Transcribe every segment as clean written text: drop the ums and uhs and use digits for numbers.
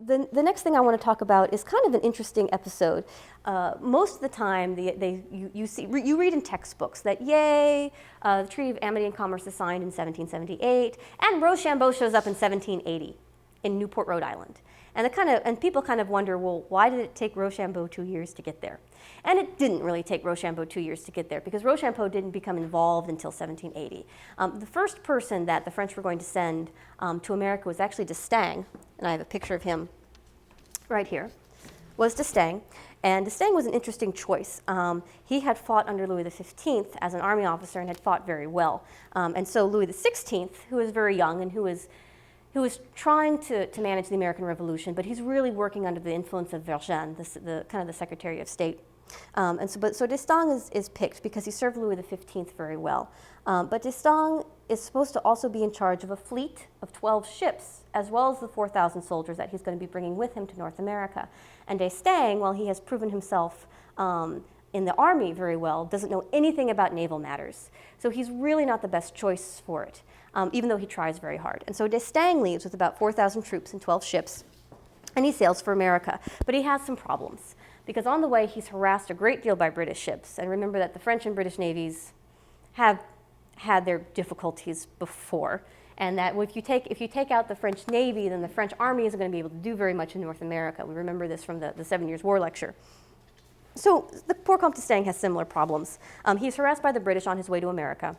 The next thing I want to talk about is kind of an interesting episode. Most of the time, you read in textbooks that yay, the Treaty of Amity and Commerce is signed in 1778, and Rochambeau shows up in 1780 in Newport, Rhode Island. And people kind of wonder, well, why did it take Rochambeau 2 years to get there? And it didn't really take Rochambeau 2 years to get there, because Rochambeau didn't become involved until 1780. The first person that the French were going to send to America was actually D'Estaing, and I have a picture of him right here, was D'Estaing. And D'Estaing was an interesting choice. He had fought under Louis XV as an army officer and had fought very well. And so Louis XVI, who was very young and who was trying to manage the American Revolution, but he's really working under the influence of Vergennes, the kind of the Secretary of State. So D'Estaing is picked because he served Louis XV very well. But D'Estaing is supposed to also be in charge of a fleet of 12 ships, as well as the 4,000 soldiers that he's going to be bringing with him to North America. And D'Estaing, while he has proven himself in the army very well, doesn't know anything about naval matters. So he's really not the best choice for it, even though he tries very hard. And so D'Estaing leaves with about 4,000 troops and 12 ships, and he sails for America. But he has some problems, because on the way he's harassed a great deal by British ships. And remember that the French and British navies have had their difficulties before, and that if you take out the French Navy, then the French Army isn't going to be able to do very much in North America. We remember this from the 7 Years' War lecture. So the poor Comte d'Estaing has similar problems. He's harassed by the British on his way to America,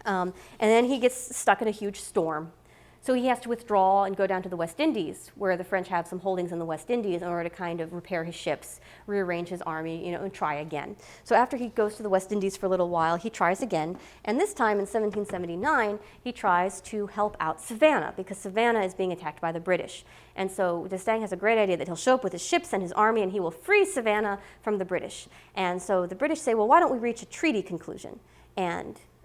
and then he gets stuck in a huge storm. So he has to withdraw and go down to the West Indies, where the French have some holdings in the West Indies, in order to kind of repair his ships, rearrange his army, and try again. So after he goes to the West Indies for a little while, he tries again, and this time in 1779, he tries to help out Savannah, because Savannah is being attacked by the British. And so D'Estaing has a great idea that he'll show up with his ships and his army, and he will free Savannah from the British. And so the British say, well, why don't we reach a treaty conclusion?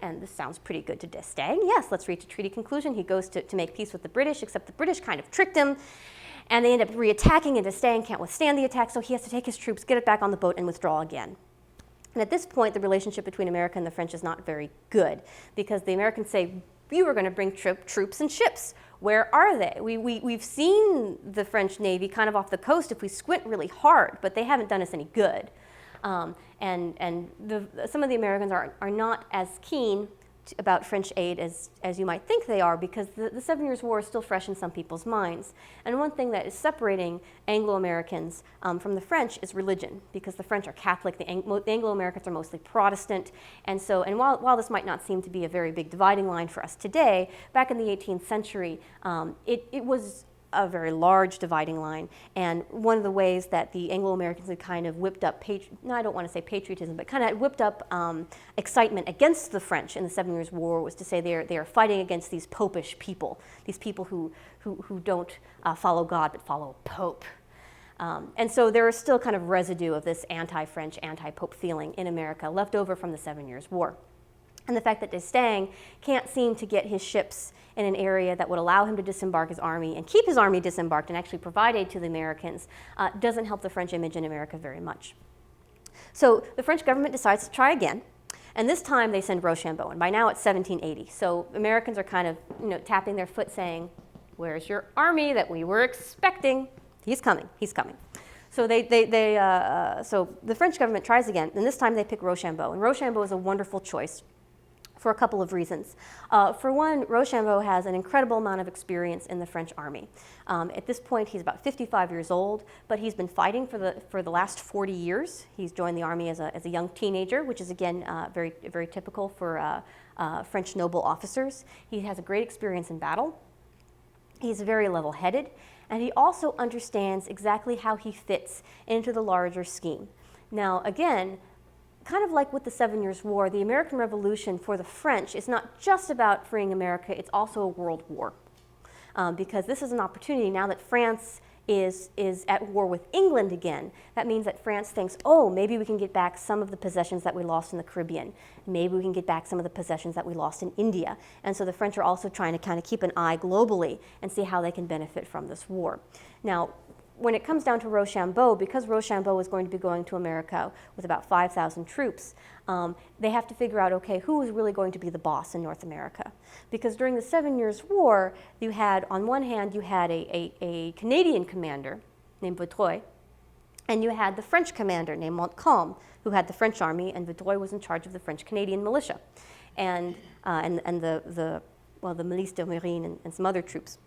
And this sounds pretty good to D'Estaing. Yes, let's reach a treaty conclusion. He goes to make peace with the British, except the British kind of tricked him, and they end up re-attacking, and D'Estaing can't withstand the attack, so he has to take his troops, get it back on the boat, and withdraw again. And at this point, the relationship between America and the French is not very good, because the Americans say, you were going to bring troops and ships. Where are they? We've seen the French Navy kind of off the coast if we squint really hard, but they haven't done us any good. Some of the Americans are not as keen about French aid as you might think they are, because the 7 Years' War is still fresh in some people's minds. And one thing that is separating Anglo-Americans from the French is religion, because the French are Catholic, the Anglo-Americans are mostly Protestant. And while this might not seem to be a very big dividing line for us today, back in the 18th century, it was a very large dividing line. And one of the ways that the Anglo-Americans had kind of whipped up, I don't want to say patriotism, but kind of whipped up excitement against the French in the 7 Years' War was to say they are fighting against these popish people, these people who don't follow God but follow a pope. And so there is still kind of residue of this anti-French, anti-pope feeling in America left over from the 7 Years' War. And the fact that D'Estaing can't seem to get his ships in an area that would allow him to disembark his army and keep his army disembarked and actually provide aid to the Americans doesn't help the French image in America very much. So the French government decides to try again, and this time they send Rochambeau, and by now it's 1780. So Americans are kind of tapping their foot saying, where's your army that we were expecting? He's coming, he's coming. So so the French government tries again, and this time they pick Rochambeau, and Rochambeau is a wonderful choice for a couple of reasons. For one, Rochambeau has an incredible amount of experience in the French army. At this point, he's about 55 years old, but he's been fighting for the last 40 years. He's joined the army as a young teenager, which is again very typical for French noble officers. He has a great experience in battle. He's very level-headed, and he also understands exactly how he fits into the larger scheme. Now, again, kind of like with the 7 Years' War, the American Revolution for the French is not just about freeing America, it's also a world war. Because this is an opportunity now that France is at war with England again. That means that France thinks, oh, maybe we can get back some of the possessions that we lost in the Caribbean. Maybe we can get back some of the possessions that we lost in India. And so the French are also trying to kind of keep an eye globally and see how they can benefit from this war. Now, when it comes down to Rochambeau, because Rochambeau is going to be going to America with about 5,000 troops, they have to figure out, okay, who is really going to be the boss in North America? Because during the 7 Years' War, you had, on one hand, you had a Canadian commander named Vaudreuil, and you had the French commander named Montcalm, who had the French army, and Vaudreuil was in charge of the French-Canadian militia, and the milice de marine and some other troops.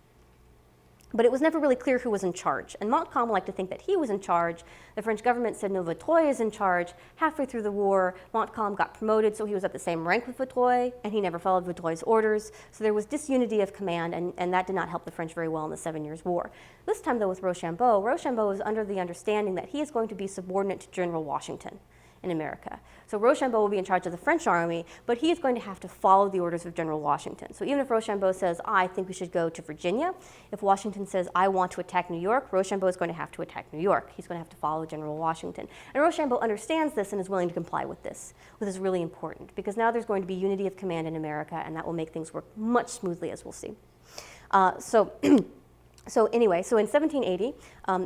But it was never really clear who was in charge. And Montcalm liked to think that he was in charge. The French government said, no, Vaudreuil is in charge. Halfway through the war, Montcalm got promoted, so he was at the same rank with Vaudreuil, and he never followed Vaudreuil's orders. So there was disunity of command, and that did not help the French very well in the 7 Years' War. This time, though, with Rochambeau, Rochambeau is under the understanding that he is going to be subordinate to General Washington in America. So Rochambeau will be in charge of the French army, but he is going to have to follow the orders of General Washington. So even if Rochambeau says, I think we should go to Virginia, if Washington says, I want to attack New York, Rochambeau is going to have to attack New York. He's going to have to follow General Washington. And Rochambeau understands this and is willing to comply with this, which is really important, because now there's going to be unity of command in America, and that will make things work much smoothly, as we'll see. So anyway, so in 1780,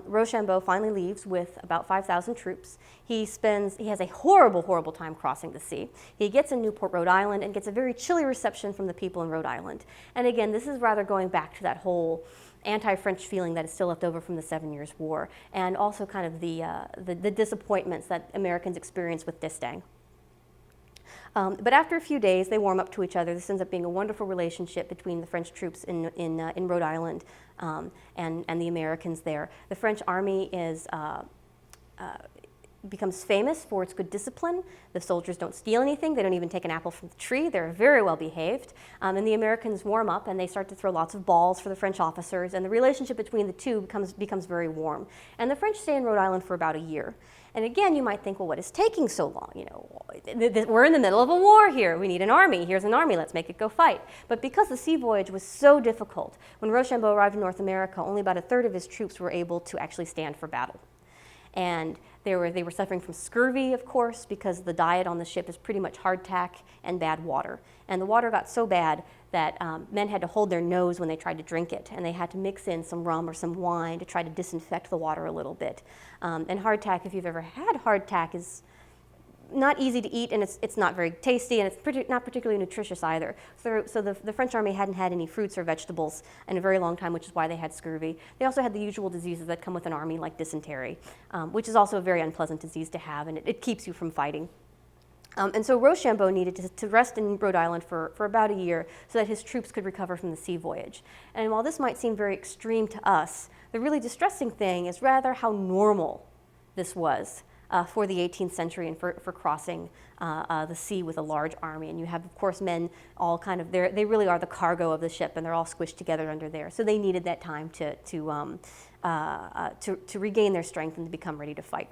Rochambeau finally leaves with about 5,000 troops. He has a horrible, horrible time crossing the sea. He gets in Newport, Rhode Island, and gets a very chilly reception from the people in Rhode Island. And again, this is rather going back to that whole anti-French feeling that is still left over from the 7 Years' War, and also kind of the disappointments that Americans experience with D'Estaing. But after a few days, they warm up to each other. This ends up being a wonderful relationship between the French troops in Rhode Island and the Americans there. The French army becomes famous for its good discipline. The soldiers don't steal anything. They don't even take an apple from the tree. They're very well behaved. And the Americans warm up, and they start to throw lots of balls for the French officers, and the relationship between the two becomes very warm. And the French stay in Rhode Island for about a year. And again, you might think, well, what is taking so long? You know, we're in the middle of a war here. We need an army. Here's an army. Let's make it go fight. But because the sea voyage was so difficult, when Rochambeau arrived in North America, only about a third of his troops were able to actually stand for battle. And they were suffering from scurvy, of course, because the diet on the ship is pretty much hardtack and bad water. And the water got so bad that men had to hold their nose when they tried to drink it, and they had to mix in some rum or some wine to try to disinfect the water a little bit. And hardtack, if you've ever had hardtack, is not easy to eat, and it's not very tasty, and it's not particularly nutritious either. So the French army hadn't had any fruits or vegetables in a very long time, which is why they had scurvy. They also had the usual diseases that come with an army, like dysentery, which is also a very unpleasant disease to have, and it keeps you from fighting. And so Rochambeau needed to rest in Rhode Island for about a year so that his troops could recover from the sea voyage. And while this might seem very extreme to us, the really distressing thing is rather how normal this was for the 18th century and for crossing the sea with a large army. And you have, of course, men all kind of, they really are the cargo of the ship, and they're all squished together under there. So they needed that time to regain their strength and to become ready to fight.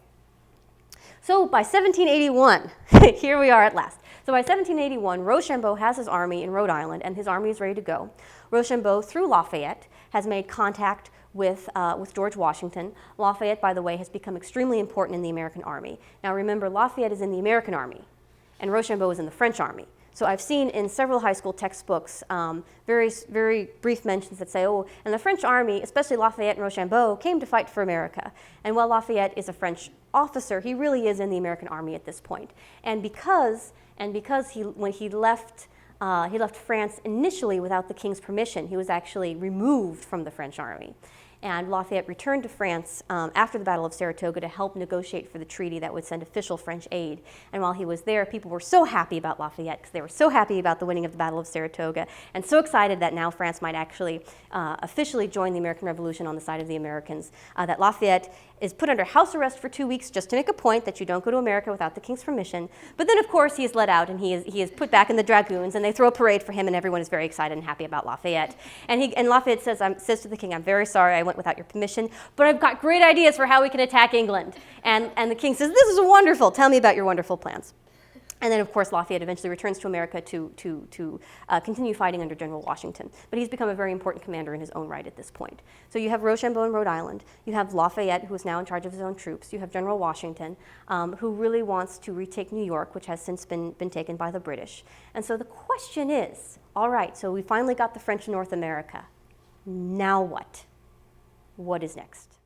So by 1781, here we are at last. So by 1781, Rochambeau has his army in Rhode Island, and his army is ready to go. Rochambeau, through Lafayette, has made contact with George Washington. Lafayette, by the way, has become extremely important in the American army. Now remember, Lafayette is in the American army, and Rochambeau is in the French army. So I've seen in several high school textbooks very, very brief mentions that say, oh, and the French army, especially Lafayette and Rochambeau, came to fight for America. And while Lafayette is a French officer, he really is in the American army at this point. And because when he left France initially without the king's permission, he was actually removed from the French army. And Lafayette returned to France after the Battle of Saratoga to help negotiate for the treaty that would send official French aid. And while he was there, people were so happy about Lafayette because they were so happy about the winning of the Battle of Saratoga and so excited that now France might actually officially join the American Revolution on the side of the Americans, that Lafayette is put under house arrest for 2 weeks just to make a point that you don't go to America without the king's permission. But then, of course, he is let out and he is put back in the Dragoons, and they throw a parade for him, and everyone is very excited and happy about Lafayette. And Lafayette says to the king, I'm very sorry I went without your permission, but I've got great ideas for how we can attack England. And the king says, this is wonderful. Tell me about your wonderful plans. And then, of course, Lafayette eventually returns to America to continue fighting under General Washington. But he's become a very important commander in his own right at this point. So you have Rochambeau in Rhode Island. You have Lafayette, who is now in charge of his own troops. You have General Washington, who really wants to retake New York, which has since been taken by the British. And so the question is, all right, so we finally got the French in North America. Now what? What is next?